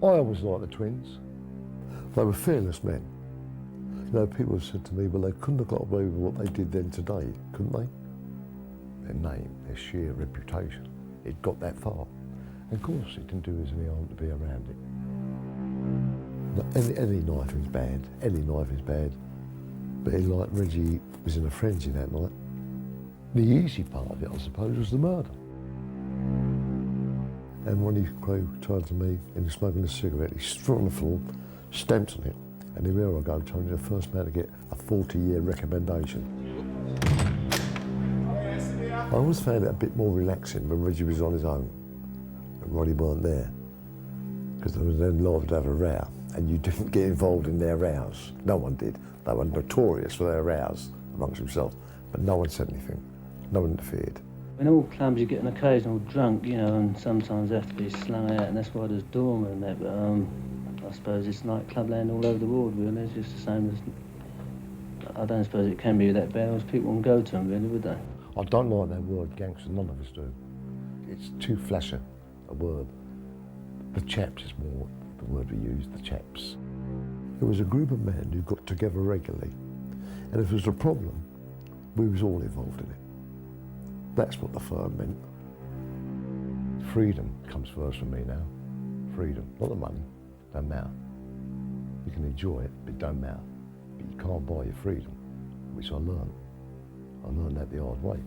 I always liked the twins. They were fearless men. You know, people have said to me, well, they couldn't have got away with what they did then today, couldn't they? Their name, their sheer reputation, it got that far. And of course, it didn't do us any harm to be around it. Any knife is bad, any knife is bad. But like Reggie was in a frenzy that night. The easy part of it, I suppose, was the murder. And when Kray turned to me and he was smoking a cigarette, he stood on the floor, stamped on it, and here I go, Tony, the first man to get a 40-year recommendation. I always found it a bit more relaxing when Reggie was on his own and Ronnie weren't there, because they were then liable to have a row, and you didn't get involved in their rows. No one did. They were notorious for their rows amongst themselves, but no one said anything. No one interfered. In all clubs you get an occasional drunk, you know, and sometimes they have to be slung out, and that's why there's doormen and that, but I suppose it's like clubland all over the world, really. It's just the same as, I don't suppose it can be that bad, as people wouldn't go to them, really, would they? I don't like that word gangster, none of us do. It's too flashy a word. The chaps is more the word we use, the chaps. It was a group of men who got together regularly, and if there was a problem, we was all involved in it. That's what the firm meant. Freedom comes first for me now. Freedom, not the money, don't matter. You can enjoy it, but it don't matter. But you can't buy your freedom, which I learned. I learned that the hard way.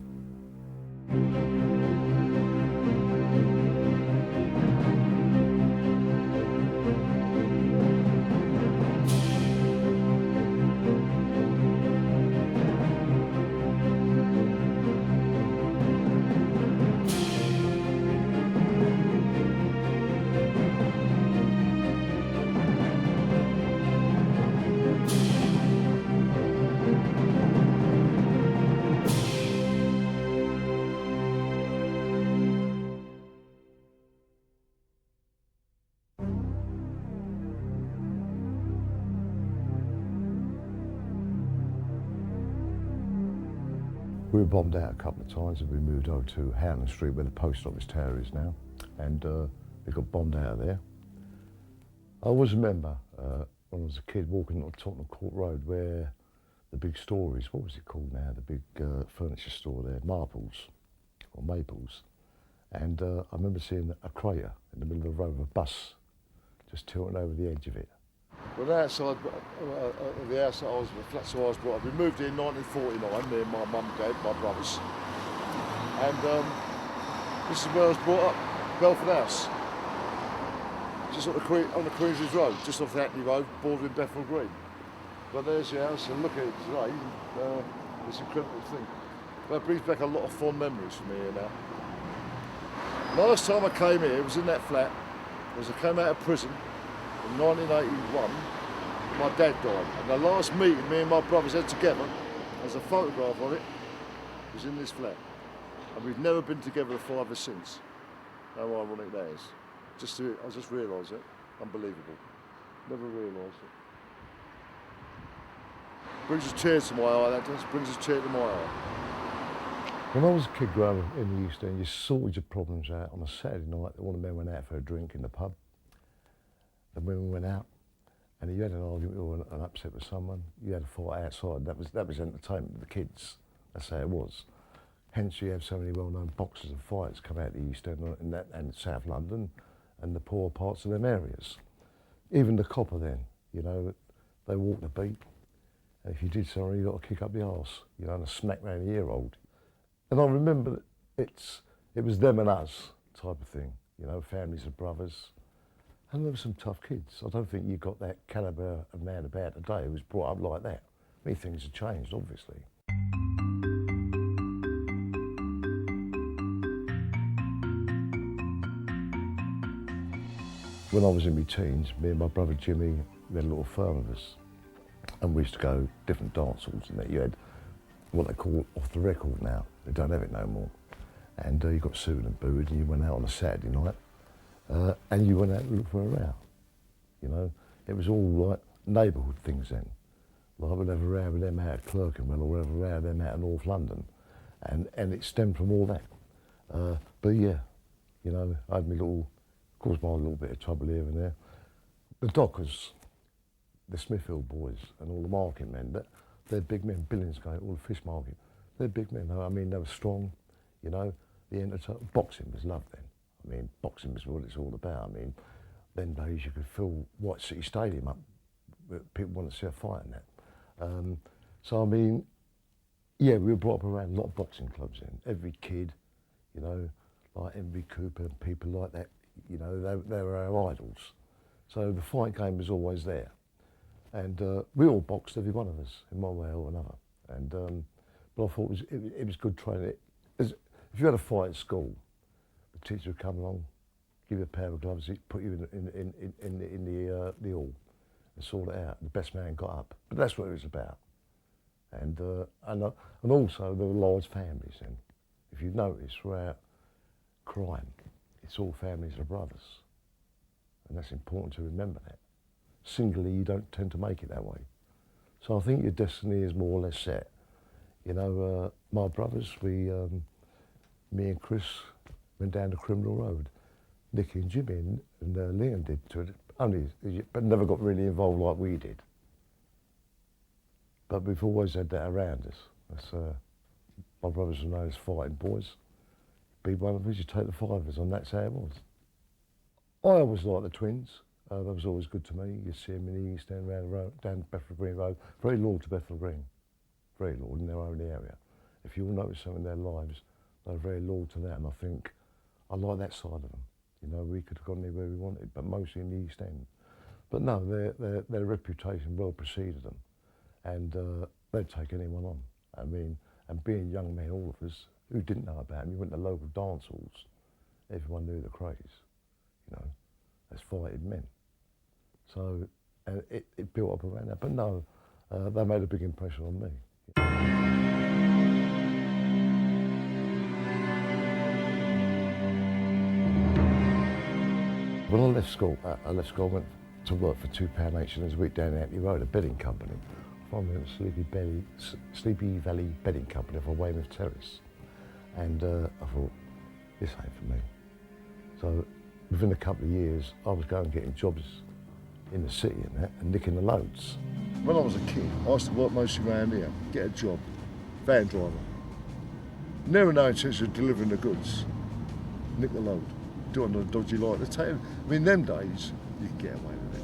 We were bombed out a couple of times and we moved over to Howland Street where the post office tower is now, and we got bombed out of there. I always remember when I was a kid walking on Tottenham Court Road where the big store is, what was it called now, the big furniture store there, Marples or Maples, and I remember seeing a crater in the middle of the road with a bus just tilting over the edge of it. Well, outside the house that I was, the flats I was brought up, we moved in 1949, me and my mum and dad, my brothers. And this is where I was brought up, Belford House. Just on the Queensbridge Road, just off the Hackney Road, bordering Bethnal Green. But there's your house, and look at it today, it's an incredible thing. That brings back a lot of fond memories for me here now. Last time I came here, it was in that flat, as I came out of prison, in 1981, my dad died, and the last meeting me and my brothers had together, as a photograph of it, was in this flat. And we've never been together for ever since. How ironic that is. I just realised it. Unbelievable. Never realised it. Brings a tear to my eye, that does. Brings a tear to my eye. When I was a kid growing up in the East End, you sorted your problems out on a Saturday night. All the men went out for a drink in the pub. The women went out, and you had an argument or an upset with someone, you had a fight outside. That was entertainment for the kids. That's how it was. Hence, you have so many well-known boxers and fighters come out of the East End and South London and the poor parts of them areas. Even the copper then, you know, they walked the beat. And if you did something, you got to kick up the arse, you know, and a smack round the ear old. And I remember that it was them and us type of thing, you know, families of brothers. And there were some tough kids. I don't think you got that calibre of man about today who was brought up like that. Many things have changed, obviously. When I was in my teens, me and my brother Jimmy, we had a little firm of us. And we used to go different dance halls and that. You had what they call off the record now. They don't have it no more. And you got suited and booed and you went out on a Saturday night. And you went out and looked for a row, you know. It was all like neighbourhood things then. Like we'd have a row with them out at Clerkenwell or we'd have a row with them out in North London. And it stemmed from all that. But yeah, you know, I had my little, caused my little bit of trouble here and there. the dockers, the Smithfield boys and all the market men, they're big men, Billingsgate, all the fish market, they're big men. I mean, they were strong, you know. Boxing was loved then. I mean, boxing was what it's all about. I mean, them days you could fill White City Stadium up. People wanted to see a fight in that. So, I mean, yeah, we were brought up around a lot of boxing clubs then. Every kid, you know, like Henry Cooper and people like that, you know, they were our idols. So the fight game was always there. And we all boxed, every one of us, in one way or another. And but I thought it was good training. If you had a fight at school, the teacher would come along, give you a pair of gloves, put you in the hall and sort it out. The best man got up. But that's what it was about. And also there were large families then. If you notice throughout crime, it's all families of brothers. And that's important to remember that. Singly, you don't tend to make it that way. So I think your destiny is more or less set. You know, my brothers, me and Chris went down the criminal road. Nicky and Jimmy and Liam did to it, but never got really involved like we did. But we've always had that around us. That's, my brothers were known as fighting boys. Be one of us, you take the five of us, and that's how it was. I always liked the twins. That was always good to me. You'd see them in the east end, round the road, down Bethnal Green Road. Very loyal to Bethnal Green. Very loyal in their own area. If you'll notice some in their lives, they're very loyal to that, and I think I like that side of them. You know, we could have gone anywhere we wanted, but mostly in the East End. But no, their reputation well preceded them, and they'd take anyone on. I mean, and being young men, all of us, who didn't know about them, you went to local dance halls, everyone knew the Krays, you know, as fighting men. So it built up around that. But no, they made a big impression on me. When I left school, I went to work for £2 H&M's a week down Antley Road, a bedding company. I found me at Sleepy Valley Bedding Company off of Weymouth Terrace. And I thought, this ain't for me. So within a couple of years, I was going getting jobs in the city and that, and nicking the loads. When I was a kid, I used to work mostly around here, get a job, van driver. Never no intention of delivering the goods, nick the load. Do it on a dodgy light. I mean, them days, you could get away with it.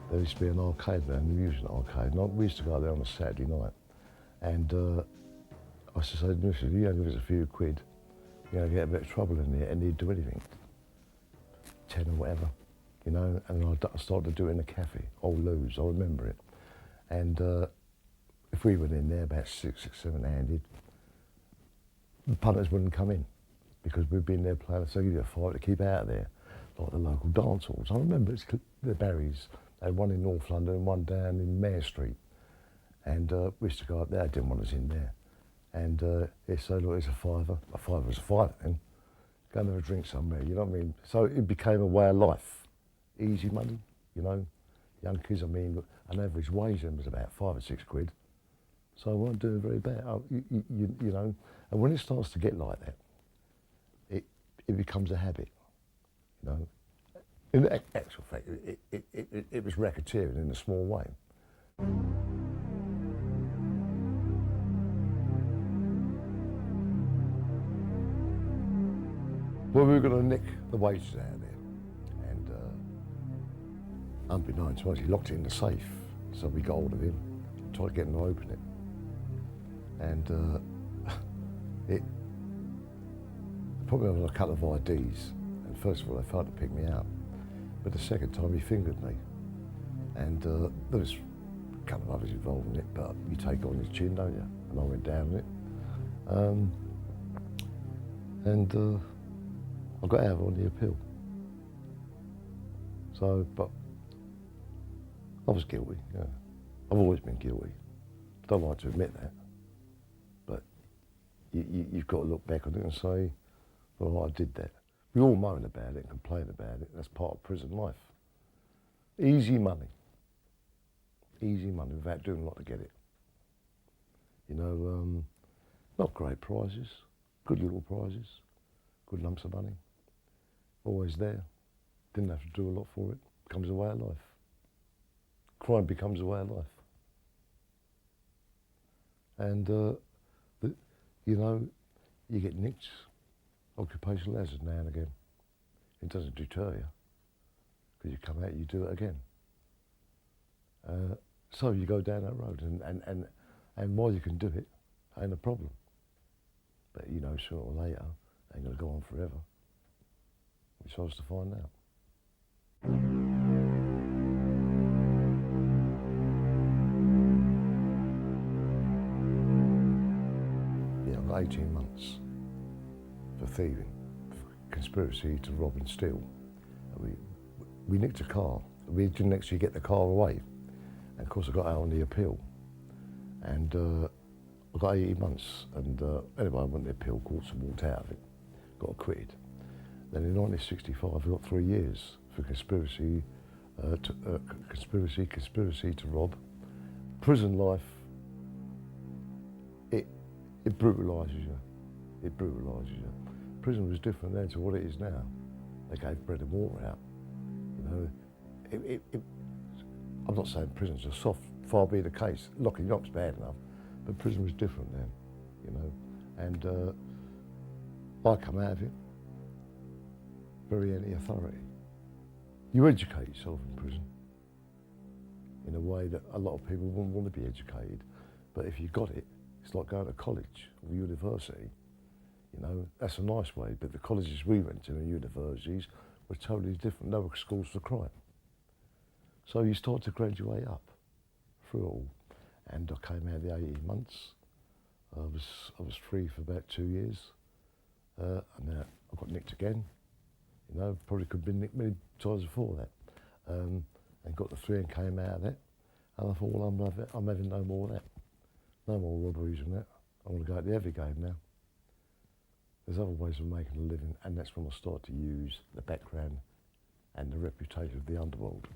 There used to be an arcade there, an amusement arcade, and we used to go there on a Saturday night. And I used to say to Mrs, if you don't give us a few quid, you're going to get a bit of trouble in there, and he'd do anything. 10 or whatever, you know, and I started to do it in a cafe, Old Lou's, I remember it. And if we went in there about 6, 7-handed, the punters wouldn't come in, because we'd been there playing, so give you a fight to keep out of there, like the local dance halls. I remember it's the Barrys, they had one in North London and one down in Mare Street. And we used to go up there, didn't want us in there. And they said, look, it's a fiver. A fiver was a fiver then. Go and have a drink somewhere, you know what I mean? So it became a way of life. Easy money, you know. Young kids, I mean, an average wage then was about 5 or 6 quid. So I wasn't doing very bad, you know. And when it starts to get like that, it becomes a habit, you know. In actual fact, it was racketeering in a small way. Well, we were going to nick the wages out of there, and unbeknownst to us, he locked it in the safe. So we got hold of him, tried getting him to open it, and it put me on a couple of IDs. And first of all, they tried to pick me out, but the second time he fingered me, and there was a couple of others involved in it, but you take it on your chin, don't you? And I went down with it, and I got out on the appeal. So, but I was guilty, yeah. I've always been guilty. Don't like to admit that. But you've got to look back on it and say, well, I did that. We all moan about it and complain about it. That's part of prison life. Easy money without doing a lot to get it. You know, not great prizes, good little prizes, good lumps of money. Always there. Didn't have to do a lot for it. Comes a way of life. crime becomes a way of life. And, you know, you get nicked, occupational hazard now and again. It doesn't deter you, because you come out, you do it again. So you go down that road, and while you can do it, ain't a problem. But you know, sooner or later, ain't gonna go on forever. Which I was to find out. Yeah, I got 18 months for thieving, for conspiracy to rob and steal. We nicked a car. We didn't actually get the car away. And of course I got out on the appeal. And I got 18 months. And anyway, I went to the appeal courts and walked out of it. Got acquitted. Then in 1965, I got 3 years for conspiracy to rob. Prison life, it brutalises you. It brutalises you. Prison was different then to what it is now. They gave bread and water out. You know, I'm not saying prisons are soft, far be the case. Locking you up's bad enough, but prison was different then, you know. And I come out of it very anti-authority. You educate yourself in prison in a way that a lot of people wouldn't want to be educated. But if you got it, it's like going to college or university. You know, that's a nice way, but the colleges we went to and universities were totally different. They were schools for crime. So you start to graduate up through it all. And I came out of the 18 months. I was free for about 2 years. And now I got nicked again. You know, probably could have been nicked many times before that. And got the 3 and came out of that. And I thought, well, I'm having no more of that. No more robberies and that. I want to go at the heavy game now. There's other ways of making a living, and that's when I start to use the background and the reputation of the underworld.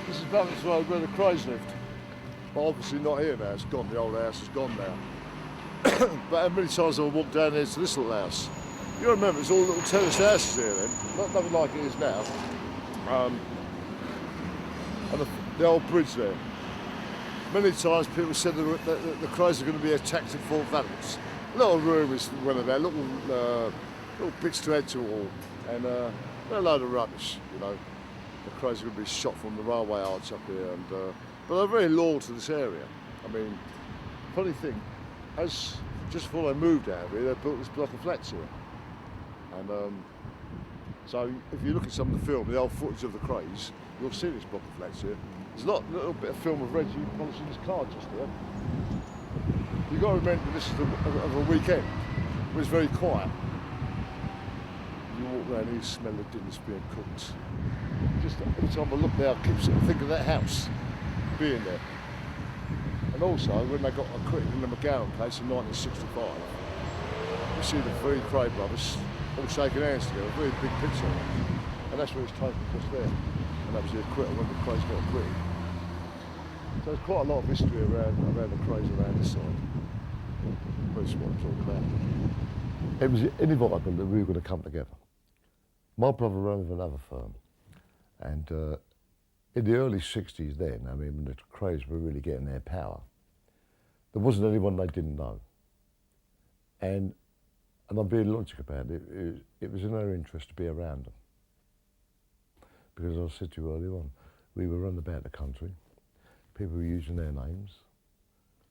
This is Balance Road where the Krays lived. But obviously not here now, it's gone, the old house is gone now. But how many times have I walked down here to this little house? You remember, it's all little terraced houses here then, nothing like it is now. And the old bridge there. Many times people said that the Krays are going to be attacked in Fort Valence. Little rumours went about, little bits to add to it all, and a load of rubbish, you know. The Krays are going to be shot from the railway arch up here, and but they're very loyal to this area. I mean, funny thing, just before they moved out of here, they built this block of flats here, and so if you look at some of the film, the old footage of the Krays, you'll see this block of flats here. There's a little bit of film of Reggie polishing his car just here. You've got to remember this is of a weekend, where it's very quiet. You walk around here, you smell the dinners being cooked. Just every time I look there, I keep thinking of that house being there. And also, when they got acquitted in the McGowan case in 1965, you see the 3 Kray brothers all shaking hands together, a very big picture. And that's where it's taken just there. And that was the acquittal when the Krays got acquitted. So there's quite a lot of history around the Krays around this side. That's what I'm talking about. It was inevitable that we were going to come together. My brother ran with another firm, and in the early 60s then, I mean, when the Krays were really getting their power, there wasn't anyone they didn't know. And I'm being logical about it, it was in our interest to be around them. Because as I said to you earlier on, we were running about the country, people were using their names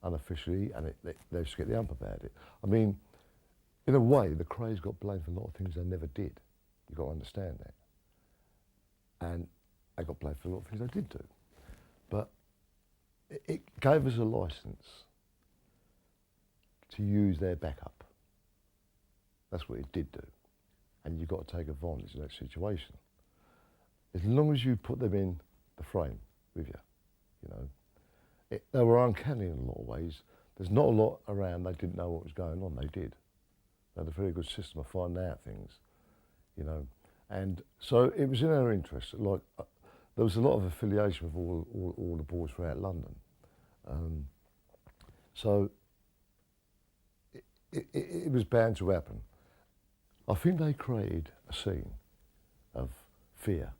unofficially, and they used to get the ump about it. I mean, in a way, the Krays got blamed for a lot of things they never did. You've got to understand that. And they got blamed for a lot of things they did do. But it gave us a licence to use their backup. That's what it did do. And you've got to take advantage of that situation. As long as you put them in the frame with you, you know. They were uncanny in a lot of ways. There's not a lot around they didn't know what was going on. They did. They had a very good system of finding out things, you know. And so it was in our interest. Like, there was a lot of affiliation with all the boys throughout London. So it was bound to happen. I think they created a scene of fear,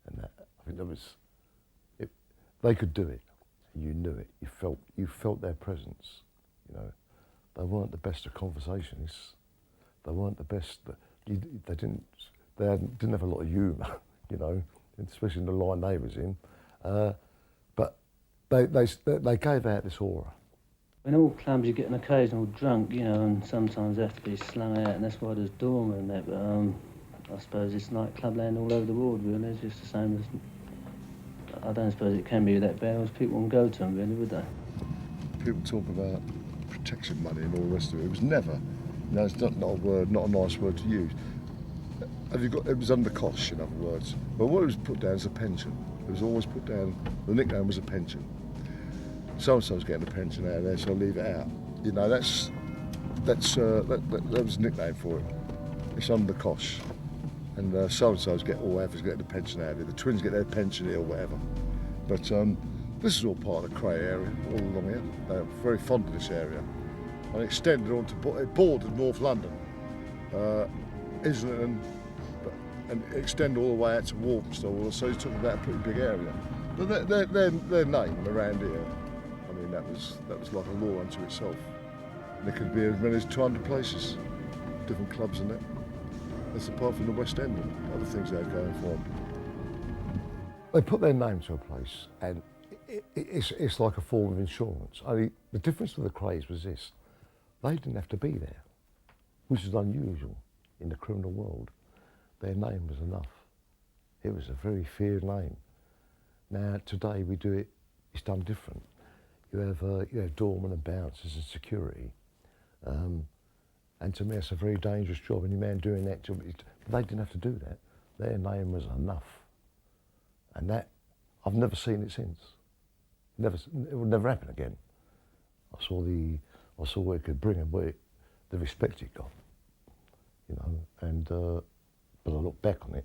and that I think they could do it. You knew it. You felt their presence. You know, they weren't the best of conversationists. They weren't the best. They didn't have a lot of humour. You know, especially in the line they was in. But they gave out this aura. In all clubs you get an occasional drunk, you know, and sometimes they have to be slung out, and that's why there's doormen and that, but I suppose it's like clubland all over the world, really. It's just the same as, I don't suppose it can be that bad, else people wouldn't go to them, really, would they? People talk about protection money and all the rest of it. It was never, no, it's not a word, not a nice word to use. It was under cosh, in other words. But what it was put down is a pension. It was always put down, the nickname was a pension. So-and-so's getting a pension out of there, so I'll leave it out. You know, that was a nickname for it. It's under the cosh. And so-and-so's getting a pension out of it. The twins get their pension here or whatever. But this is all part of the Kray area, all along here. They're very fond of this area. And it extended on to, it bordered North London, Islington, and it extended all the way out to Walthamstow, so it's talking about a pretty big area. But their name around here, I mean, that was like a law unto itself. And there could be as many as 200 places, different clubs and that. That's apart from the West End and other things they're going for. They put their name to a place, and it's like a form of insurance. Only the difference with the Krays was this: they didn't have to be there, which is unusual in the criminal world. Their name was enough. It was a very feared name. Now today we do it; it's done different. You have doormen and bouncers and security, and to me it's a very dangerous job. Any man doing that job, they didn't have to do that. Their name was enough, and that I've never seen it since. Never, it will never happen again. I saw what it could bring and the respect it got, you know, and but I look back on it,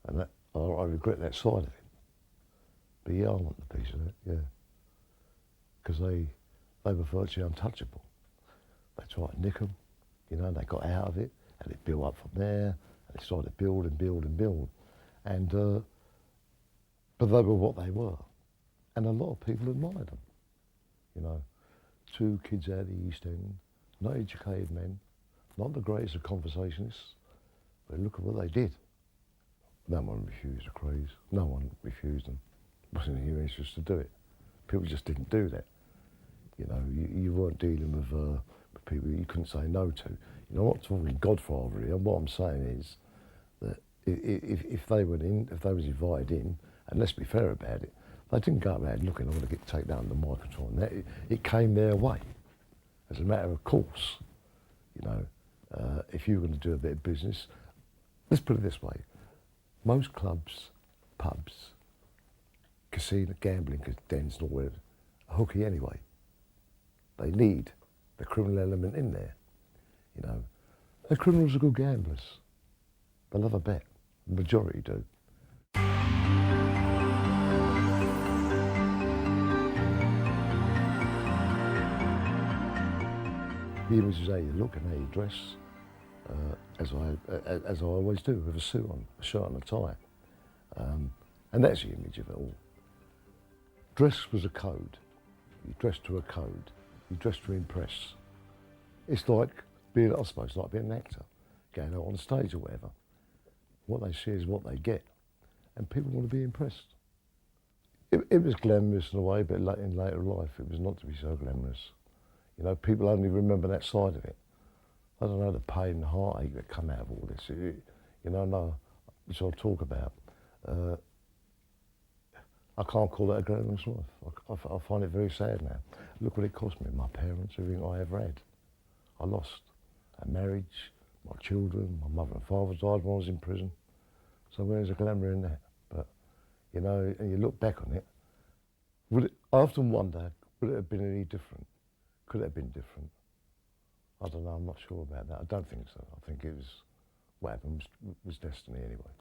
and that, I regret that side of it. But yeah, I want the piece of it, yeah, because they were virtually untouchable. They tried to nick them, you know, and they got out of it, and it built up from there, and it started to build and build and build, and but they were what they were, and a lot of people admired them, you know. Two kids out of the East End, not educated men, not the greatest of conversationalists, but look at what they did. No one refused the Krays. No one refused them. It wasn't in your interest to do it. People just didn't do that. You know, you weren't dealing with people you couldn't say no to. You know, I'm not talking Godfather here. What I'm saying is that if they went in, if they was invited in, and let's be fair about it, they didn't go around looking, I want to take down the microphone. It came their way, as a matter of course. You know, if you were going to do a bit of business, let's put it this way: most clubs, pubs, casino, gambling dens, and all that are hooky anyway. They need the criminal element in there. You know, the criminals are good gamblers. They love a bet. The majority do. The image is how you look and how you dress, as I always do, with a suit on, a shirt and a tie. And that's the image of it all. Dress was a code. You dressed to a code. You dressed to impress. It's like being, I suppose, like being an actor, going out on stage or whatever. What they see is what they get, and people want to be impressed. It was glamorous in a way, but in later life it was not to be so glamorous. You know, people only remember that side of it. I don't know the pain and heartache that come out of all this. You know, which I'll talk about. I can't call that a glamorous life. I find it very sad now. Look what it cost me, my parents, everything I ever had. I lost a marriage, my children, my mother and father died when I was in prison. So where's the glamour in that? But, you know, and you look back on it, I often wonder, would it have been any different? Could it have been different? I don't know, I'm not sure about that. I don't think so. I think it was, what happened was destiny anyway.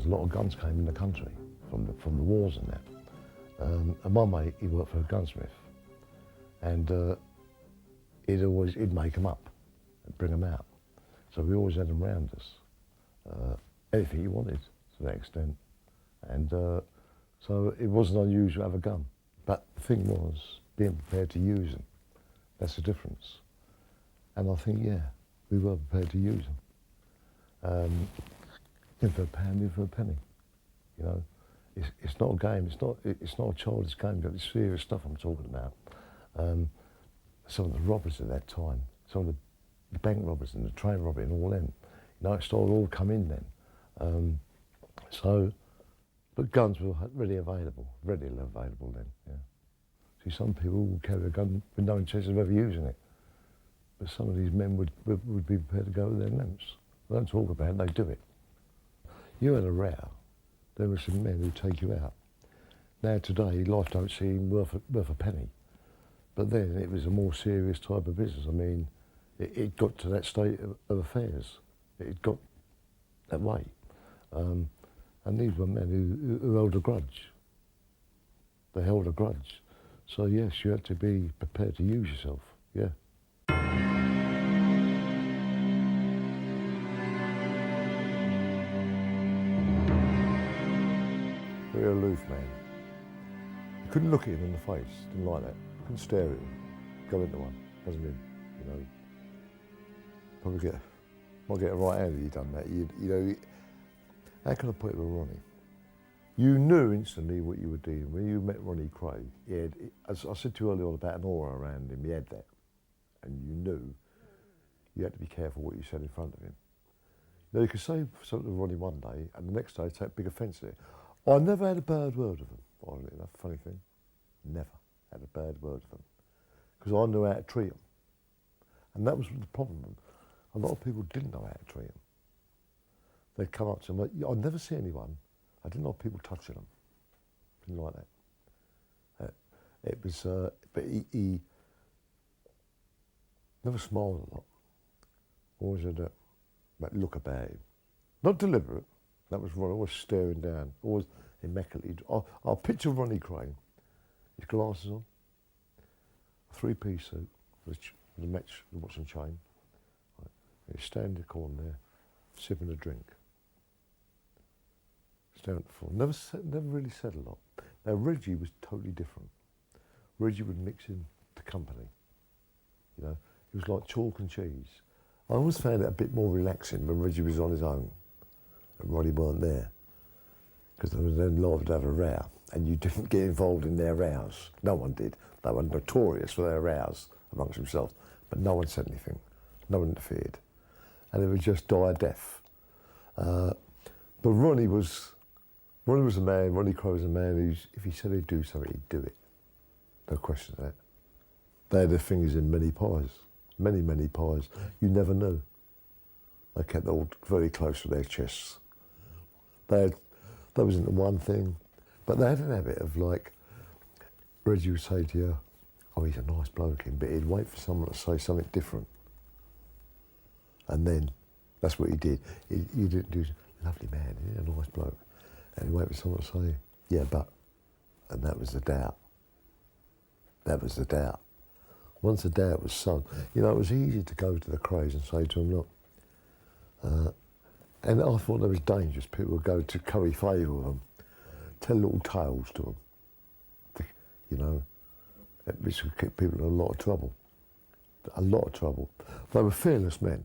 was a lot of guns came in the country from the wars and that. And my mate, he worked for a gunsmith, and he'd make them up and bring them out. So we always had them round us, anything you wanted to that extent. And so it wasn't unusual to have a gun. But the thing was, being prepared to use them. That's the difference. And I think, yeah, we were prepared to use them. In for a pound, in for a penny. You know, it's not a game. It's not a childish game. It's serious stuff I'm talking about. Some of the robbers at that time, some of the bank robbers and the train robbery and all them, you know, it started all come in then. But guns were readily available then. Yeah. See, some people would carry a gun with no intention of ever using it, but some of these men would be prepared to go with their lamps. They don't talk about it, they do it. You had a row, there were some men who'd take you out. Now today, life don't seem worth a penny, but then it was a more serious type of business. I mean, it got to that state of affairs. It got that way. And these were men who held a grudge. They held a grudge. So yes, you had to be prepared to use yourself, yeah. Very aloof man. You couldn't look at him in the face, didn't like that. Couldn't stare at him. Go into one, doesn't mean, you know. Probably might get a right hand if you'd done that. You know, how can I put it with Ronnie? You knew instantly what you were doing. When you met Ronnie Kray, as I said to you earlier on about an aura around him, he had that. And you knew you had to be careful what you said in front of him. You know, you could say something to Ronnie one day, and the next day take big offence at it. I never had a bad word with him, oddly enough, funny thing. Never had a bad word with him. Because I knew how to treat him. And that was the problem. A lot of people didn't know how to treat him. They'd come up to him, I'd never see anyone. I didn't like people touching them. Didn't like that. It was, but he never smiled a lot. Always had that look about him. Not deliberate. That was Ronnie, always staring down, always immaculately. I'll picture Ronnie Kray, his glasses on, a three-piece suit, with the match, the watch and chain. Right. He's standing in the corner there, sipping a drink. Staring at the floor. Never really said a lot. Now Reggie was totally different. Reggie would mix in the company. You know, he was like chalk and cheese. I always found it a bit more relaxing when Reggie was on his own and Ronnie weren't there. Because there was then liable to have a row and you didn't get involved in their rows. No one did. They were notorious for their rows amongst themselves. But no one said anything. No one interfered. And it would just die a death. But Ronnie was a man, Ronnie Kray was a man who, if he said he'd do something, he'd do it. No question of that. They had their fingers in many pies. Many, many pies. You never knew. They kept it all very close to their chests. That was into one thing, but they had an habit of, like, Reggie would say to you, oh, he's a nice bloke, but he'd wait for someone to say something different. And then, that's what he did. He didn't do, lovely man, he's a nice bloke. And he'd wait for someone to say, yeah, but, and that was the doubt. That was the doubt. Once the doubt was sunk, you know, it was easy to go to the Krays and say to them, look, and I thought that was dangerous. People would go to curry favour with them, tell little tales to them, you know, which would keep people in a lot of trouble. A lot of trouble. They were fearless men.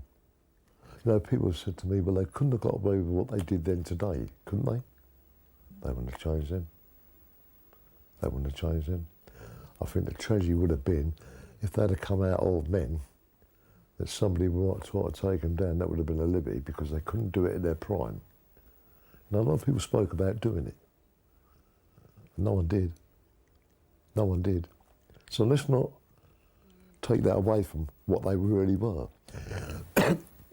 You know, people have said to me, well, they couldn't have got away with what they did then today, couldn't they? They wouldn't have changed then. They wouldn't have changed then. I think the tragedy would have been if they'd have come out old men, that somebody might try to take them down. That would have been a liberty because they couldn't do it in their prime. And a lot of people spoke about doing it. And no one did. No one did. So let's not take that away from what they really were.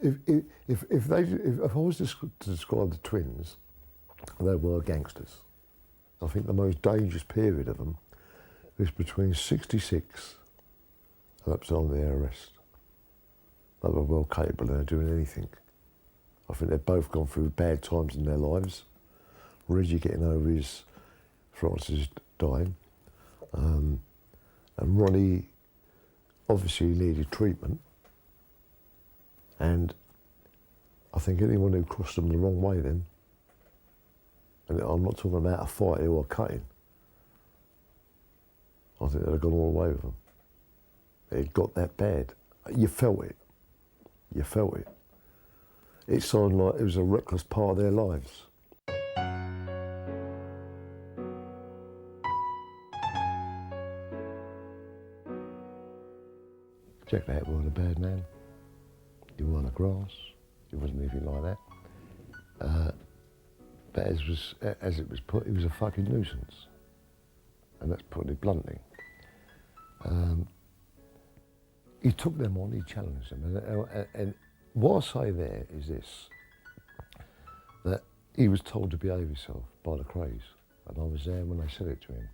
If I was to describe the twins, they were gangsters. I think the most dangerous period of them was between 66 and up to their arrest. They were well capable of doing anything. I think they've both gone through bad times in their lives, Reggie getting over his Francis dying, and Ronnie obviously needed treatment, and I think anyone who crossed them the wrong way then, and I'm not talking about a fight or a cutting, I think they'd have gone all the way with them. It got that bad. You felt it. You felt it. It sounded like it was a reckless part of their lives. Jack the Hat wasn't a bad man. He weren't a grass. He wasn't anything like that. But as it was put, he was a fucking nuisance. And that's putting it bluntly. He took them on, he challenged them. And what I say there is this, that he was told to behave himself by the Krays. And I was there when they said it to him.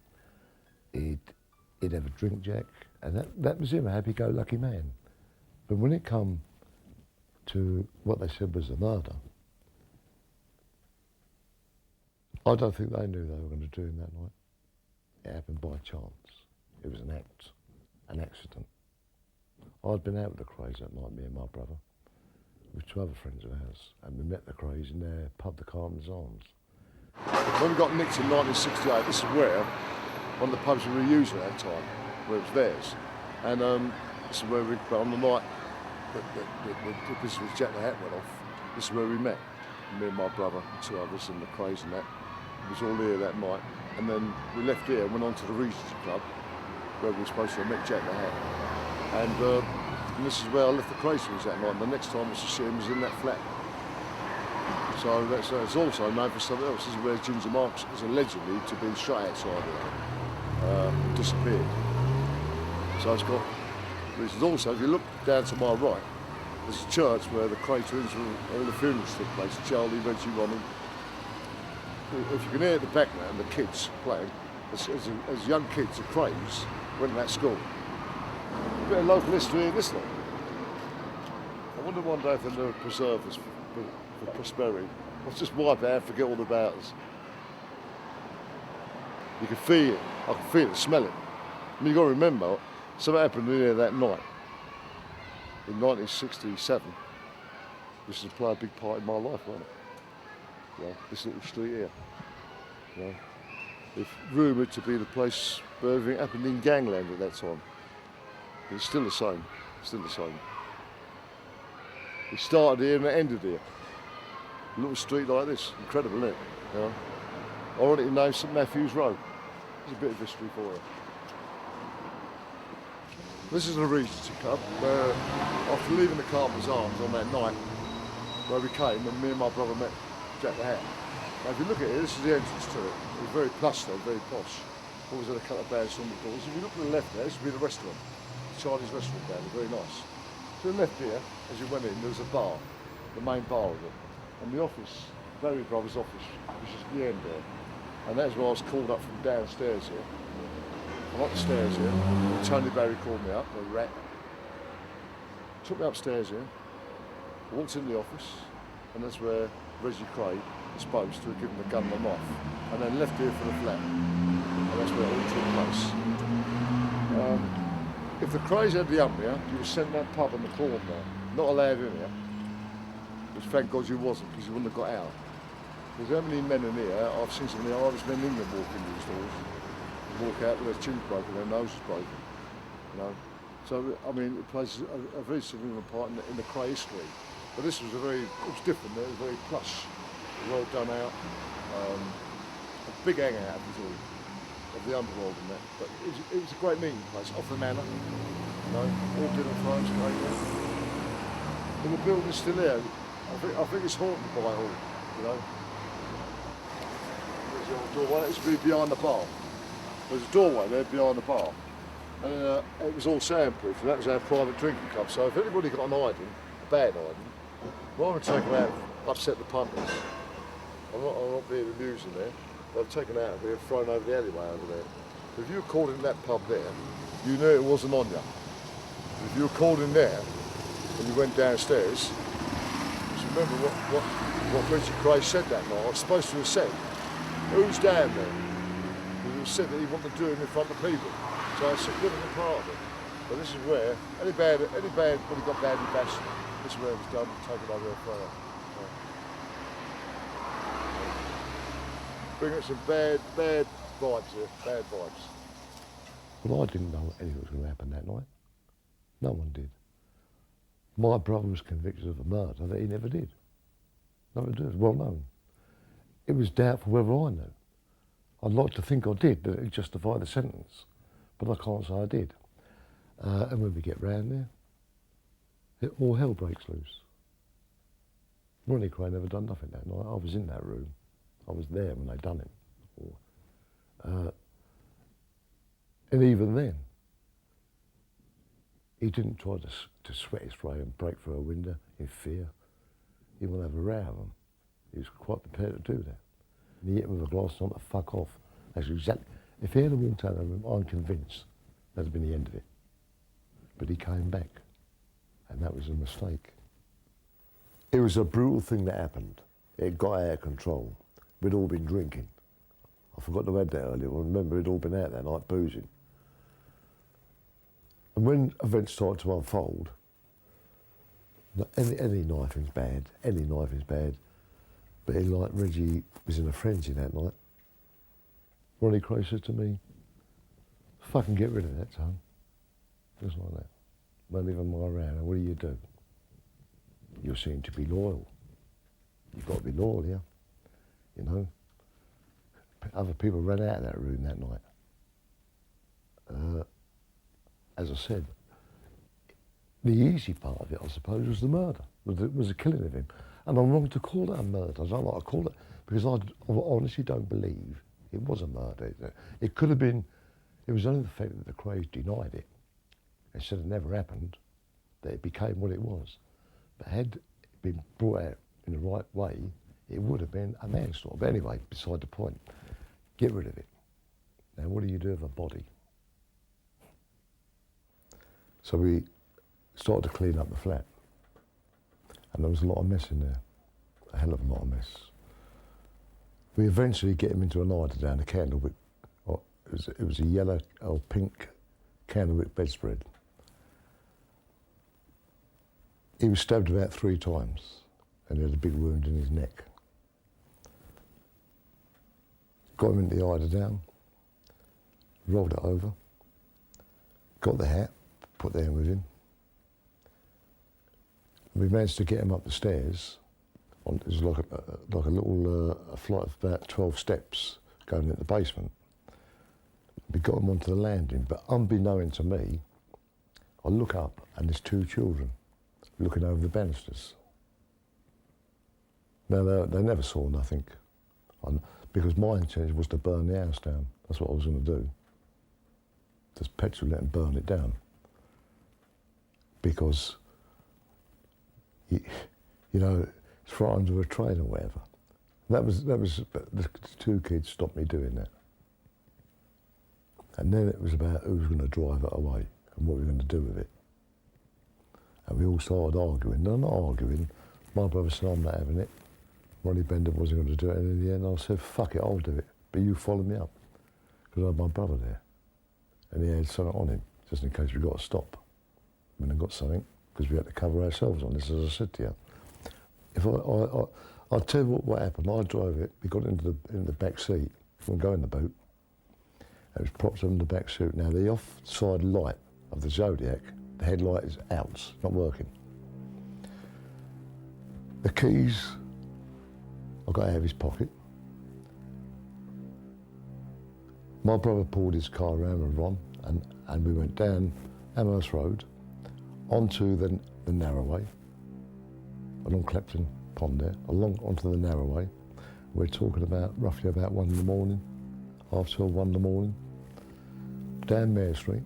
He'd have a drink, Jack, and that was him, a happy-go-lucky man. But when it come to what they said was a murder, I don't think they knew they were going to do him that night. It happened by chance. It was an act, an accident. I'd been out with the Krays that night, me and my brother, with 2 other friends of ours, and we met the Krays in their pub, the Carpenter's Arms. When we got nicked in 1968, this is where one of the pubs we were using at that time, where it was theirs. And this is where on the night that this was Jack the Hat went off, this is where we met. Me and my brother, 2 others, and the Krays and that. It was all here that night. And then we left here and went on to the Regency Club, where we were supposed to have met Jack the Hat. And this is where I left the Krays that night. And the next time I was to see him was in that flat. So it's also known for something else. This is where Ginger Marks was allegedly to be shot outside here, disappeared. So it's got reasons. Also, if you look down to my right, there's a church where the Kray twins, all the funerals took place. Charlie, Reggie, Ronnie. If you can hear the background, the kids playing, as young kids, the Krays went to that school. A bit of local history in this lot. I wonder one day if they'll never preserve us for prosperity. Let's just wipe it out, forget all about us. You can feel it. I can feel it, smell it. I mean, you've got to remember, something happened here that night in 1967, which has played a big part in my life, wasn't it? Yeah, this little street here. Yeah. It's rumoured to be the place where everything happened in gangland at that time. It's still the same, still the same. It started here and it ended here. A little street like this, incredible, isn't it? You know? Ironically named St Matthew's Road. There's a bit of history for you. This is the Regency Club, where after leaving the Carpenter's Arms on that night, where we came and me and my brother met Jack the Hat. Now if you look at it, this is the entrance to it. It was very plush though, very posh. Always had a couple of bands on the doors. If you look to the left there, this would be the restaurant. The Chinese restaurant down there, very nice. To the left here, as you went in, there was a bar, the main bar of it. And the office, Barry Brothers' office, which is at the end there. And that's where I was called up from downstairs here. I'm up the stairs here. Tony Barry called me up, the rat. Took me upstairs here, walked in the office, and that's where Reggie Kray was supposed to have given the gunman off. And then left here for the flat. And that's where it all took place. If the Krays had the ump here, you were sent that pub on the corner there. Not allowed in here. Which thank God you wasn't, because you wouldn't have got out. There's how many men in here, I've seen some of the Irish men in England walk into these doors. Walk out with their chins broken, their noses broken. You know? So, I mean, it plays a very significant part in the Kray history. But this was it was different, it was very plush, well done out. A big hangout of the underworld and that. But it was a great meeting place, off the manor. You know, all dinner times, great. And the building's still there. I think it's haunted by it all, you know. There's the old doorway, it used to be behind the bar. There's a doorway there behind the bar. And it was all soundproof, and that was our private drinking club. So if anybody got an hiding, a bad hiding, rather than take them out, upset the punters. I'm not being amusing there. They've taken out of here, thrown over the alleyway over there. If you were called in that pub there, you knew it wasn't on you. If you were called in there, and you went downstairs, just remember what Reggie Kray said that night. I was supposed to have said, who's down there? He said that he wanted to do him in front of people. So it's a significant part of it. But this is where, any bad, when he got badly bashed, this is where it was done, taken over a fire. Bringing some bad vibes here, bad vibes. Well, I didn't know anything was going to happen that night. No one did. My brother was convicted of a murder that he never did. Nothing to do, it was well known. It was doubtful whether I knew. I'd like to think I did, that it justified the sentence, but I can't say I did. And when we get round there, all hell breaks loose. Ronnie Kray never done nothing that night. I was in that room. I was there when they done it. And even then, he didn't try to sweat his way and break through a window in fear. He wanted to have a row with them. He was quite prepared to do that. And he hit him with a glass on to fuck off. That's exactly. If he had walked out of the room, I'm convinced that'd have been the end of it. But he came back, and that was a mistake. It was a brutal thing that happened. It got out of control. We'd all been drinking. I forgot to add that earlier. I remember we'd all been out that night boozing. And when events started to unfold, any knifing's bad, but like Reggie was in a frenzy that night. Ronnie Kray said to me, fucking get rid of that tongue. Just like that. Won't even mind around. And what do? You seem to be loyal. You've got to be loyal, yeah. You know? Other people ran out of that room that night. As I said, the easy part of it, I suppose, was the murder, was the killing of him. And I'm wrong to call that a murder. I don't like to call it, because I honestly don't believe it was a murder. It could have been, it was only the fact that the Krays denied it. They said it never happened, that it became what it was. But had it been brought out in the right way, it would have been a manslaughter. But anyway, beside the point, get rid of it. Now, what do you do with a body? So we started to clean up the flat. And there was a lot of mess in there, a hell of a lot of mess. We eventually get him into an eider down a candlewick. It was a yellow or pink candlewick bedspread. He was stabbed about 3 times, and he had a big wound in his neck. Got him into the eider down, rolled it over, got the hat, put that in with him. We managed to get him up the stairs. It was like a little flight of about 12 steps going into the basement. We got him onto the landing, but unbeknown to me, I look up and there's 2 children looking over the banisters. Now, they never saw nothing, because my intention was to burn the house down. That's what I was going to do. Just petrol it and burn it down. Because, you know, it's frightened of a train or whatever. That was the 2 kids stopped me doing that. And then it was about who was going to drive it away and what we were going to do with it. And we all started arguing. No, not arguing. My brother said, I'm not having it. Ronnie Bender wasn't going to do it. And in the end, I said, fuck it, I'll do it. But you follow me up. Because I had my brother there. And he had something on him, just in case we got to stop. When I got something, because we had to cover ourselves on this, as I said to you. If I'll tell you what happened. I drove it. We got into the back seat. We go in the boot. It was propped up in the back seat. Now, the offside light of the Zodiac, the headlight is out, not working. The keys, I got out of his pocket. My brother pulled his car around with Ron, and we went down Amherst Road onto the Narrowway, along Clapton Pond there, onto the Narrowway. We're talking about roughly about 1 in the morning, 12:30, 1 in the morning, down Mare Street.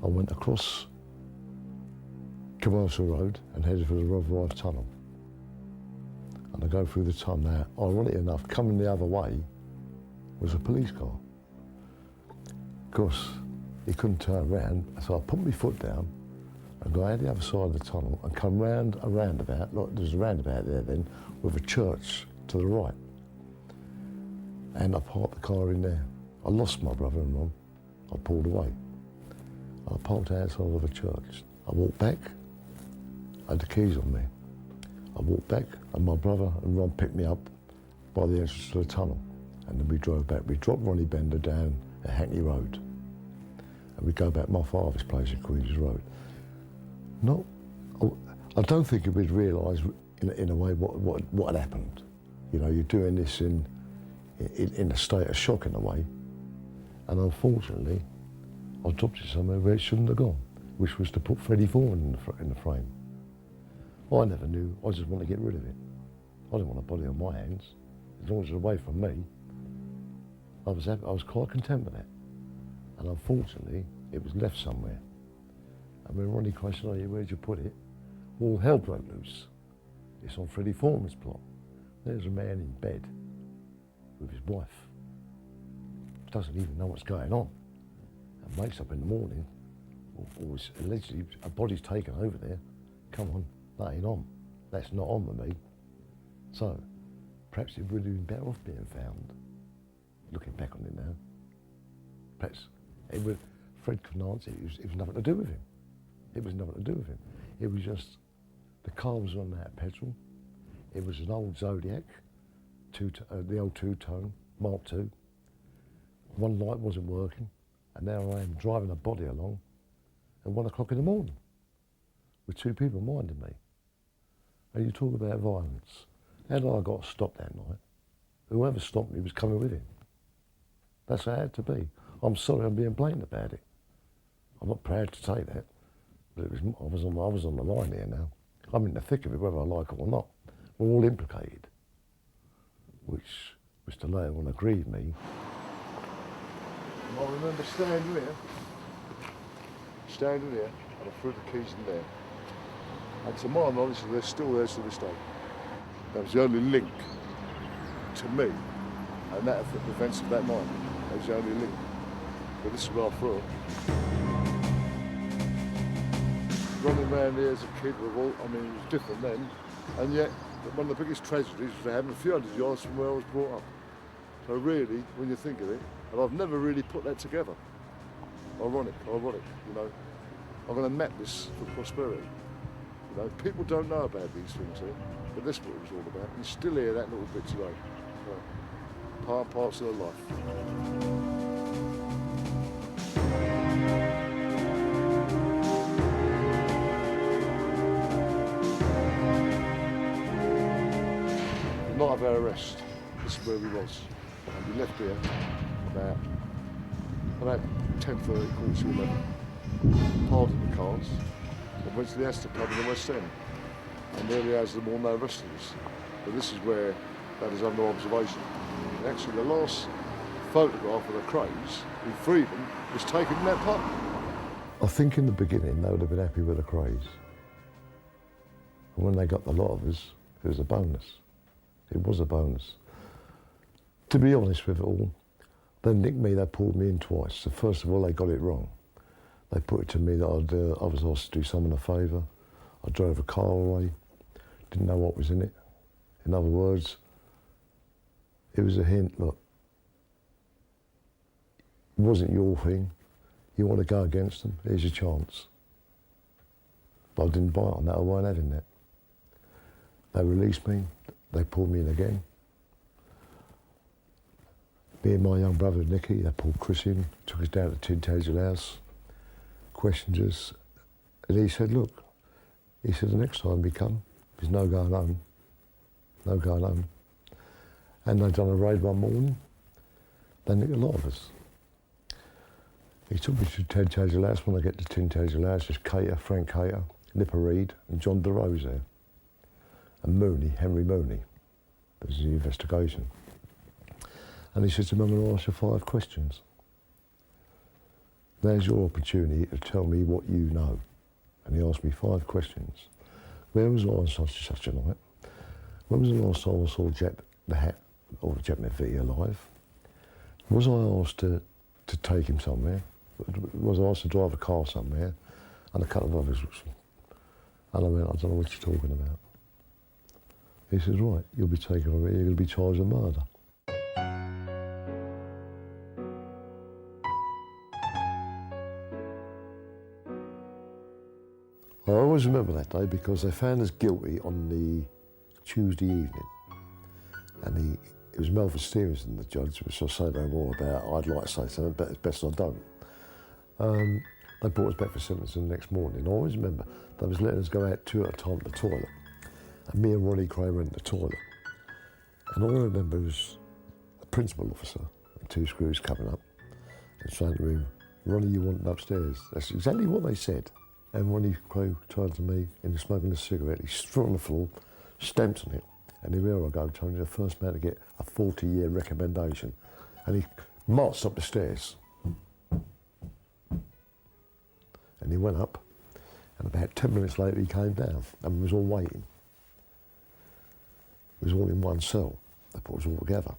I went across Commercial Road and headed for the Rod Drive Tunnel. And I go through the tunnel. Now, ironically enough, coming the other way was a police car. Of course, he couldn't turn around, so I put my foot down and go out the other side of the tunnel and come round a roundabout. Look, there's a roundabout there then, with a church to the right. and I parked the car in there. I lost my brother and mum. I pulled away. I parked outside of a church. I walked back. I had the keys on me. I walked back, and my brother and Ron picked me up by the entrance to the tunnel, and then we drove back. We dropped Ronnie Bender down at Hackney Road, and we go back my father's place at Queen's Road. I don't think we'd realise in a way what had happened. You know, you're doing this in a state of shock in a way, and unfortunately, I dropped it somewhere where it shouldn't have gone, which was to put Freddie Foreman in the frame. I never knew. I just wanted to get rid of it. I didn't want a body on my hands. As long as it was away from me, I was happy. I was quite content with that. And unfortunately, it was left somewhere. And when Ronnie questioned, "Oh, where'd you put it?" All hell broke loose. It's on Freddie Foreman's plot. There's a man in bed with his wife. Doesn't even know what's going on. And wakes up in the morning, or allegedly a body's taken over there. Come on, that ain't on. That's not on with me. So, perhaps it would have been better off being found. Looking back on it now. Perhaps Fred couldn't answer it. It was nothing to do with him. It was nothing to do with him. It was just, the car was running out of petrol. It was an old Zodiac, the old two-tone, Mark II. One light wasn't working, and now I am driving a body along at 1 o'clock in the morning with two people minding me. And you talk about violence. How did I got stopped that night? Whoever stopped me was coming with him. That's how it had to be. I'm sorry I'm being blatant about it. I'm not proud to say that, but I was on the line here now. I'm in the thick of it, whether I like it or not. We're all implicated, which Mr. Lane agreed with me. I remember standing there, and I threw the keys in there. And to my knowledge, they're still there to this day. That was the only link to me, and that the events of that night. That was the only link. But this is where I threw it. Running around here as a kid with all, it was different then, and yet one of the biggest tragedies was having a few hundred yards from where I was brought up. So really, when you think of it, and I've never really put that together. Ironic, you know. I'm going to map this for prosperity. You know, people don't know about these things here, but that's what it was all about. You still hear that little bit today. Parts of their life. The night of our arrest, this is where we was. And we left here about 10:30, quarter to 11. Pardoned the cars, and went to the Astor Pub in the West End. And there we has them all now arrested us. But this is where that is under observation. And actually, the last photograph of the Krays in freedom was taken in that pub. I think in the beginning they would have been happy with the Krays. And when they got the lot of us, it was a bonus. It was a bonus. To be honest with it all, they nicked me, they pulled me in twice. So first of all, they got it wrong. They put it to me that I was asked to do someone a favour. I drove a car away, didn't know what was in it. In other words, it was a hint, look, it wasn't your thing. You want to go against them, here's your chance. But I didn't bite on that, I weren't having that. They released me, they pulled me in again. Me and my young brother Nicky, they pulled Chris in, took us down to Tintagel House, questioned us, and he said, look, he said, the next time we come, there's no going home, no going home. And they'd done a raid one morning, they nicked a lot of us. He took me to Tintagel House. When I get to Tintagel House, there's Cater, Frank Cater, Nipper Reed, and John DeRose there. And Mooney, Henry Mooney. There was the investigation. And he said to me, I'm going to ask you 5 questions. There's your opportunity to tell me what you know. And he asked me 5 questions. Where was I on such a night? When was the last time I saw Jack the Hat, or Jack McVitie alive? Was I asked to take him somewhere? Was I asked to drive a car somewhere? And a couple of others. And I went, I don't know what you're talking about. He says, right, you'll be taken away, you're going to be charged with murder. always remember that day because they found us guilty on the Tuesday evening. And it was Melvin Stevenson, the judge, which I'll say no more about. I'd like to say something, but it's best I don't. They brought us back for sentencing the next morning. I always remember they was letting us go out 2 at a time to the toilet. And me and Ronnie Kray went to the toilet. And all I remember was the principal officer and 2 screws coming up and saying to him, "Ronnie, you want upstairs." That's exactly what they said. And Ronnie Kray turned to me and he's smoking a cigarette. He stood on the floor, stamped on it. And here I go, Tony, the first man to get a 40-year recommendation. And he marched up the stairs. And he went up, and about 10 minutes later he came down, and we was all waiting. We was all in one cell. They put us all together.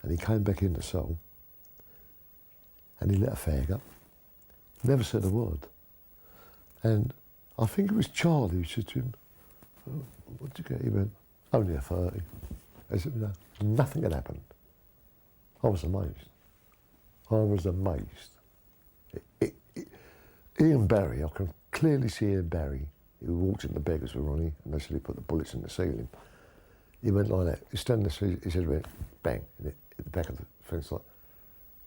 And he came back in the cell, and he lit a fag up. Never said a word. And I think it was Charlie who said to him, "Oh, what did you get?" He went, "Only a 30. I said, "No, nothing had happened." I was amazed. I was amazed. Ian Barry, I can clearly see Ian Barry, who walked in the beggars with Ronnie, and they said he put the bullets in the ceiling. He went like that. He standing there, his head went bang, and at the back of the fence, like,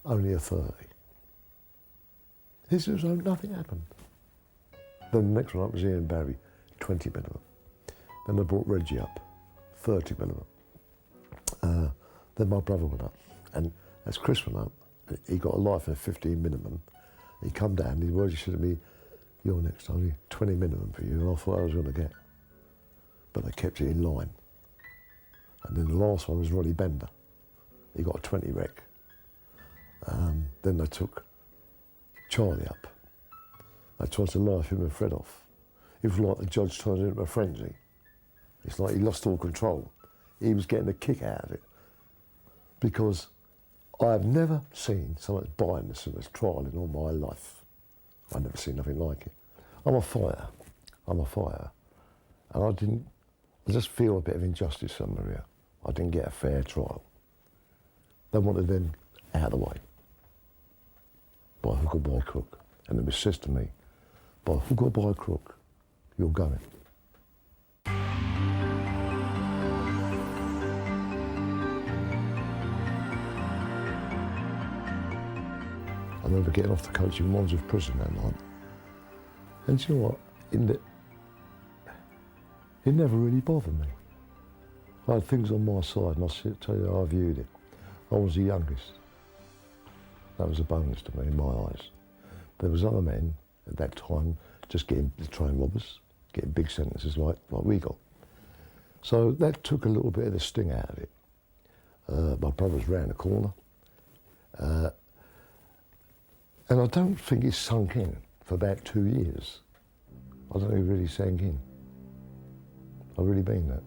"Only a 30. He said, "So nothing happened." Then the next one up was Ian Barry, 20 minimum. Then they brought Reggie up, 30 minimum. Then my brother went up, and as Chris went up, he got a life of 15 minimum. He come down, and he said to me, "You're next, only 20 minimum for you." And I thought I was going to get. But they kept it in line. And then the last one was Ronnie Bender. He got a 20 rec. Then they took Charlie up. They tried to life him and Fred off. It was like the judge turned into a frenzy. It's like he lost all control. He was getting a kick out of it. Because I've never seen someone as biased in this trial in all my life. I've never seen nothing like it. I'm a fighter. And I just feel a bit of injustice somewhere here. I didn't get a fair trial. They wanted them out of the way. By hook or by crook. And it was said to me, by hook or by crook, you're going. I remember getting off the coach in Wandsworth Prison that night. And do you know what? It never really bothered me. I had things on my side, and I'll tell you how I viewed it. I was the youngest. That was a bonus to me in my eyes. There was other men at that time just getting the train robbers, getting big sentences like we got. So that took a little bit of the sting out of it. My brother's round the corner. And I don't think it's sunk in for about 2 years. I don't think it really sank in. I really mean that.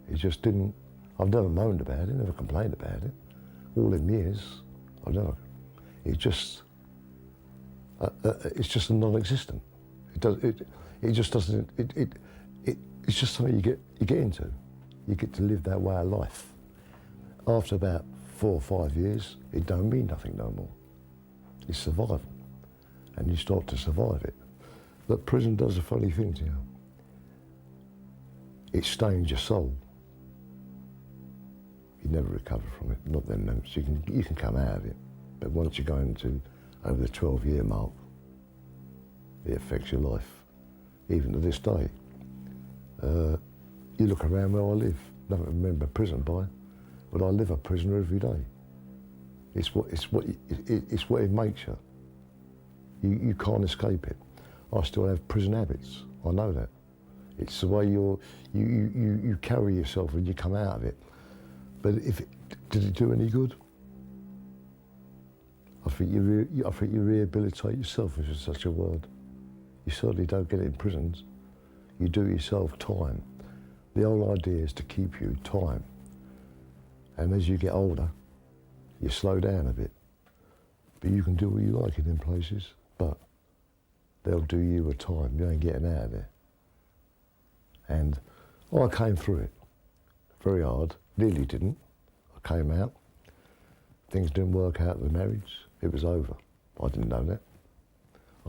It just didn't, I've never moaned about it, never complained about it. All them years, I've never, it's just a non-existent. It just doesn't, it's just something you get into. You get to live that way of life. After about 4 or 5 years, it don't mean nothing no more. It's survival, and you start to survive it. But prison does a funny thing to you. It stains your soul. You never recover from it, not them moments. You can come out of it, but once you go into over the 12-year mark, it affects your life, even to this day. You look around where I live, nothing to remember prison by, but I live a prisoner every day. It's what it makes you. You can't escape it. I still have prison habits. I know that. It's the way you carry yourself when you come out of it. But did it do any good? I think you rehabilitate yourself, if it's such a word. You certainly don't get it in prisons. You do yourself time. The whole idea is to keep you time. And as you get older, you slow down a bit. But you can do what you like in them places, but they'll do you a time. You ain't getting out of there. And I came through it very hard, nearly didn't. I came out. Things didn't work out with the marriage. It was over. I didn't know that.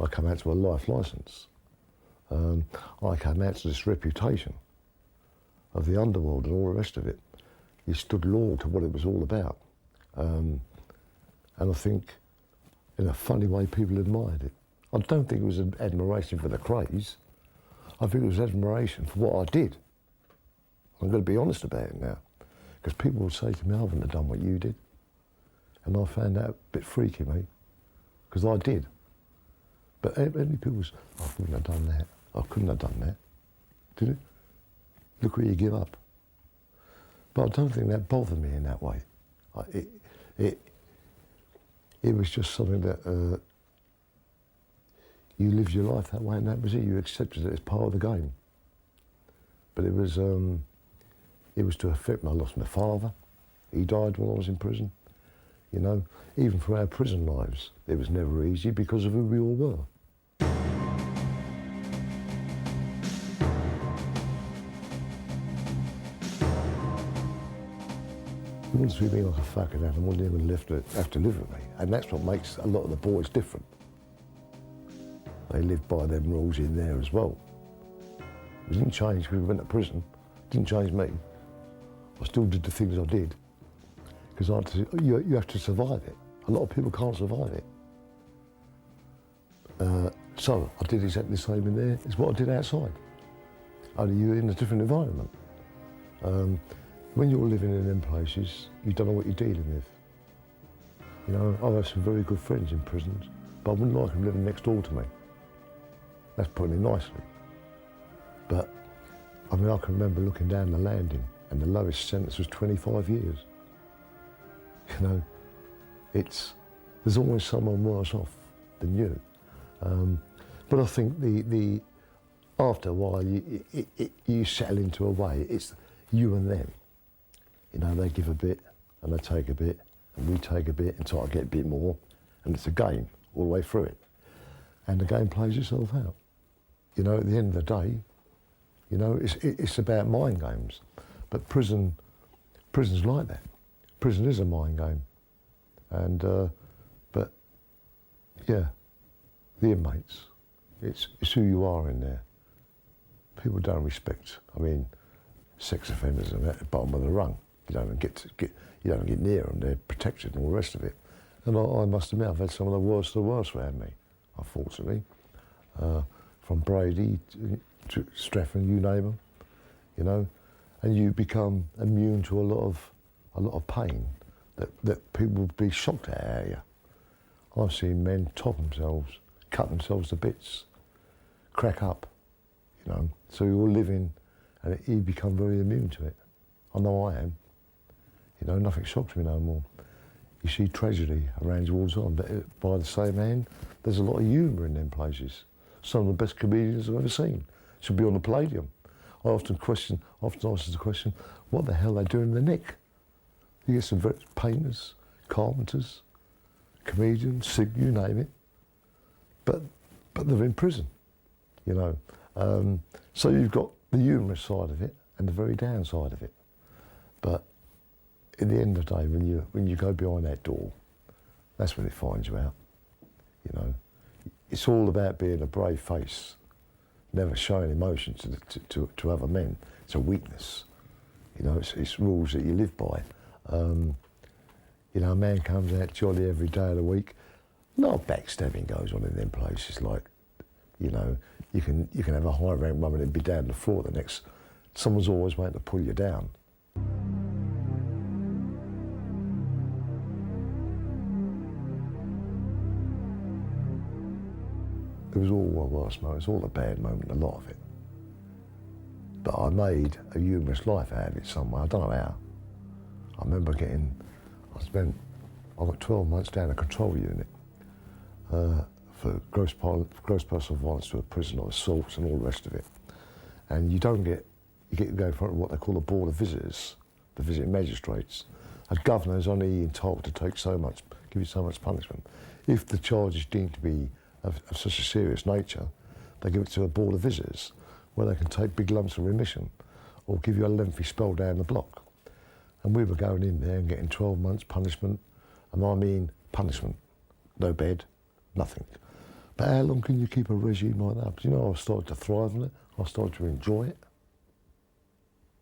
I come out to a life licence. I came out to this reputation of the underworld and all the rest of it. You stood loyal to what it was all about. And I think, in a funny way, people admired it. I don't think it was an admiration for the Krays. I think it was admiration for what I did. I'm going to be honest about it now. Because people would say to me, I wouldn't have done what you did. And I found that a bit freaky, mate. Because I did. But many people say, I wouldn't have done that. I couldn't have done that. Did it? Look where you give up. But I don't think that bothered me in that way. It was just something that you lived your life that way, and that was it. You accepted it as part of the game. But it was to affect me. I lost my father. He died when I was in prison. You know, even for our prison lives, it was never easy because of who we all were. He wants to be like a fucking animal, and even have to live with me. And that's what makes a lot of the boys different. They live by them rules in there as well. It didn't change because we went to prison. It didn't change me. I still did the things I did. Because you have to survive it. A lot of people can't survive it. So I did exactly the same in there as what I did outside. Only you're in a different environment. When you're living in them places, you don't know what you're dealing with. You know, I have some very good friends in prisons, but I wouldn't like them living next door to me. That's putting it nicely. But, I mean, I can remember looking down the landing and the lowest sentence was 25 years. You know, there's always someone worse off than you. But I think after a while, you settle into a way, it's you and them. You know, they give a bit, and they take a bit, and we take a bit, and try to get a bit more, and it's a game all the way through it. And the game plays itself out. You know, at the end of the day, you know, it's about mind games. But prison's like that. Prison is a mind game. And, but, yeah, the inmates, it's who you are in there. People don't respect, I mean, sex offenders are at the bottom of the rung. You don't get near them, they're protected and all the rest of it. And I must admit, I've had some of the worst around me, unfortunately. From Brady to Strafford, you name them, you know. And you become immune to a lot of pain that people would be shocked at you. I've seen men top themselves, cut themselves to bits, crack up, you know. So you're living, and you become very immune to it. I know I am. You know, nothing shocks me no more. You see tragedy around you all the time, but by the same hand, there's a lot of humour in them places. Some of the best comedians I've ever seen should be on the Palladium. I often ask the question, what the hell are they doing in the Nick? You get some painters, carpenters, comedians, you name it, but they're in prison, you know. So you've got the humorous side of it and the very downside of it. But at the end of the day, when you go behind that door, that's when it finds you out, you know. It's all about being a brave face, never showing emotion to other men. It's a weakness. You know, it's rules that you live by. You know, a man comes out jolly every day of the week. A lot of backstabbing goes on in them places. Like, you know, you can have a high rank woman and be down the floor the next. Someone's always waiting to pull you down. It was all the worst moments, all the bad moments, a lot of it. But I made a humorous life out of it somewhere. I don't know how. I remember I got 12 months down a control unit for gross personal violence to a prisoner, assaults and all the rest of it. And you get to go in front of what they call a board of visitors, the visiting magistrates. A governor is only entitled to take give you so much punishment. If the charge is deemed to be of such a serious nature, they give it to a board of visitors where they can take big lumps of remission or give you a lengthy spell down the block. And we were going in there and getting 12 months punishment, and I mean punishment. No bed, nothing. But how long can you keep a regime like that? But you know, I started to thrive on it. I started to enjoy it.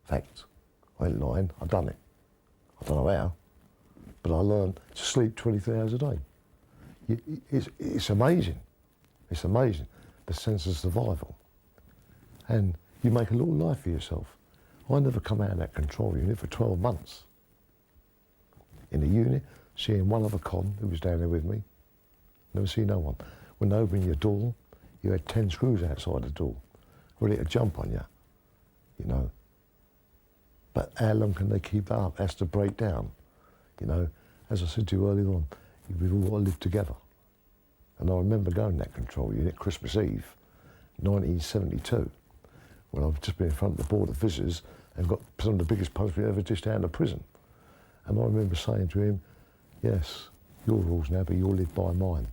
Fact, I ain't lying, I've done it. I don't know how, but I learned to sleep 23 hours a day. It's amazing. It's amazing, the sense of survival. And you make a little life for yourself. I never come out of that control unit for 12 months. In the unit, seeing one other con who was down there with me. Never see no one. When they opened your door, you had 10 screws outside the door, ready to jump on you, you know. But how long can they keep that up? It has to break down, you know. As I said to you earlier on, we've all got to live together. And I remember going to that control unit, Christmas Eve, 1972, when I've just been in front of the Board of Visitors and got some of the biggest punishment ever dished out of prison. And I remember saying to him, yes, your rules now, but you'll live by mine.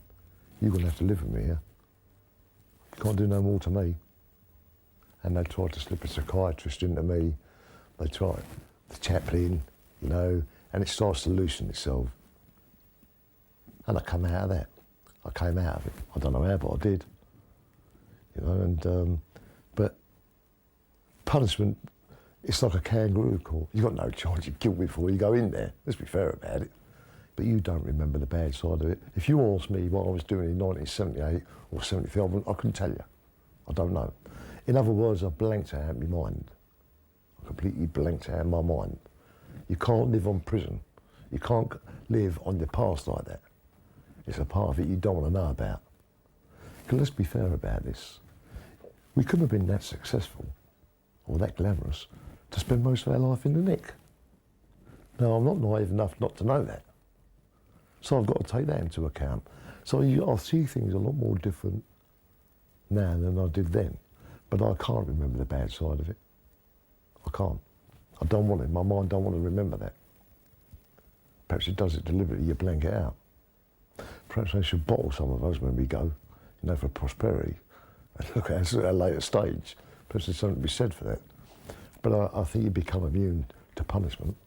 You're going to have to live with me here. You can't do no more to me. And they tried to slip a psychiatrist into me. They tried the chaplain, you know, and it starts to loosen itself. And I come out of that. I came out of it. I don't know how, but I did. You know, and, but punishment, it's like a kangaroo court. You've got no chance, you kill me before you go in there. Let's be fair about it. But you don't remember the bad side of it. If you asked me what I was doing in 1978 or 73, I couldn't tell you. I don't know. In other words, I blanked out my mind. I completely blanked out my mind. You can't live on prison. You can't live on your past like that. It's a part of it you don't want to know about. Because let's be fair about this. We couldn't have been that successful or that glamorous to spend most of our life in the nick. Now, I'm not naive enough not to know that. So I've got to take that into account. So I see things a lot more different now than I did then. But I can't remember the bad side of it. I can't. I don't want it. My mind don't want to remember that. Perhaps it does it deliberately, you blank it out. Perhaps they should bottle some of us when we go, you know, for prosperity. And look at us at a later stage. Perhaps there's something to be said for that. But I think you become immune to punishment.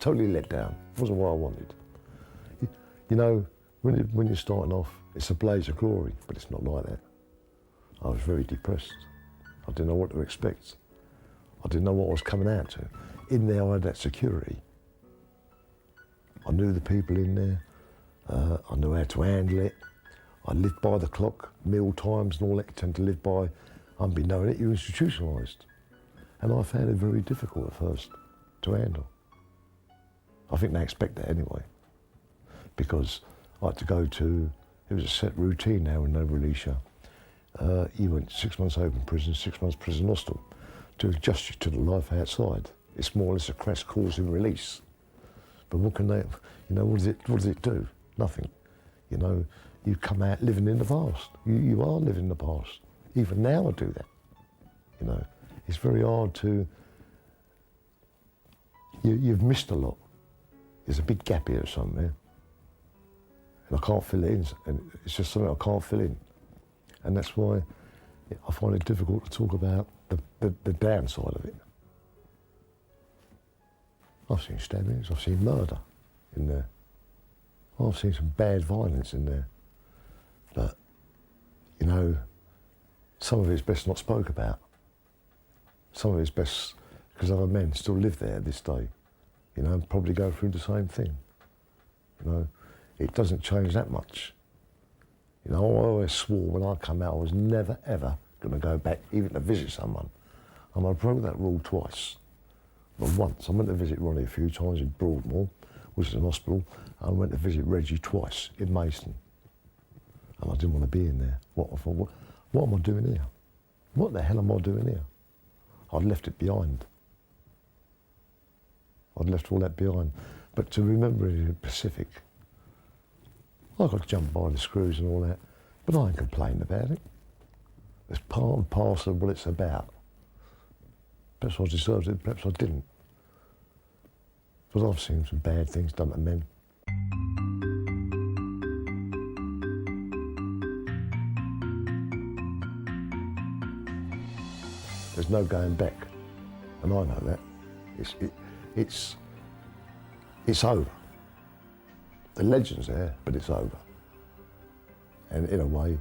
Totally let down. It wasn't what I wanted. You know, when you're starting off, it's a blaze of glory, but it's not like that. I was very depressed. I didn't know what to expect. I didn't know what I was coming out to. In there, I had that security. I knew the people in there. I knew how to handle it. I lived by the clock, meal times and all that. You tend to live by, unbeknown it, you're institutionalised. And I found it very difficult at first to handle. I think they expect that anyway, because I had to go to, it was a set routine now when they release you. You went 6 months open prison, 6 months prison hostel to adjust you to the life outside. It's more or less a crash course in release. But what can they, you know, what does it do? Nothing. You know, you come out living in the past. You are living in the past. Even now I do that. You know, it's very hard to, you've missed a lot. There's a big gap here somewhere. And I can't fill it in. And it's just something I can't fill in. And that's why I find it difficult to talk about the downside of it. I've seen stabbings, I've seen murder in there. I've seen some bad violence in there. But, you know, some of it's best not spoke about. Some of it's best, because other men still live there this day, you know, and probably go through the same thing. You know, it doesn't change that much. You know, I always swore when I come out I was never, ever going to go back even to visit someone. And I broke that rule twice. Well, once. I went to visit Ronnie a few times in Broadmoor, which is an hospital. I went to visit Reggie twice in Mason. And I didn't want to be in there. I thought, what am I doing here? What the hell am I doing here? I'd left it behind. I'd left all that behind. But to remember it in the Pacific, I got jumped by the screws and all that, but I ain't complaining about it. It's part and parcel of what it's about. Perhaps I deserved it, perhaps I didn't. But I've seen some bad things done to men. There's no going back, and I know that. It's over. The legend's there, but it's over. And in a way,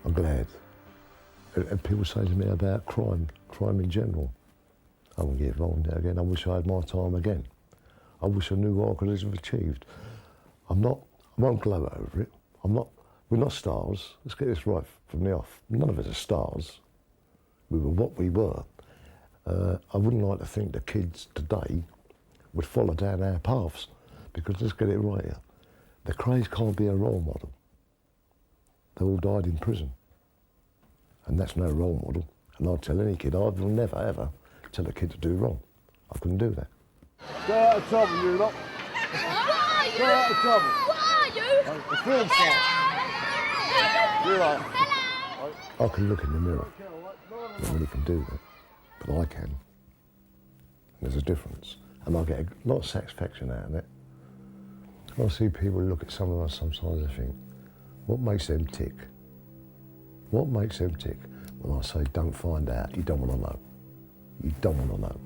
I'm glad. And people say to me about crime in general. I won't get involved in that again. I wish I had my time again. I wish I knew what I could have achieved. I won't gloat over it. We're not stars. Let's get this right from the off. None of us are stars. We were what we were. I wouldn't like to think the kids today would follow down our paths, because let's get it right here. The Krays can't be a role model. They all died in prison. And that's no role model. And I'd tell any kid, I will never ever tell a kid to do wrong. I couldn't do that. Go out of trouble, you lot. What are you? Go out of trouble. What are you? The film star. You lot. I can look in the mirror. Nobody can do that. But I can. There's a difference. And I get a lot of satisfaction out of it. I see people look at some of us sometimes and think, what makes them tick? What makes them tick? When I say don't find out, you don't want to know. You don't want to know.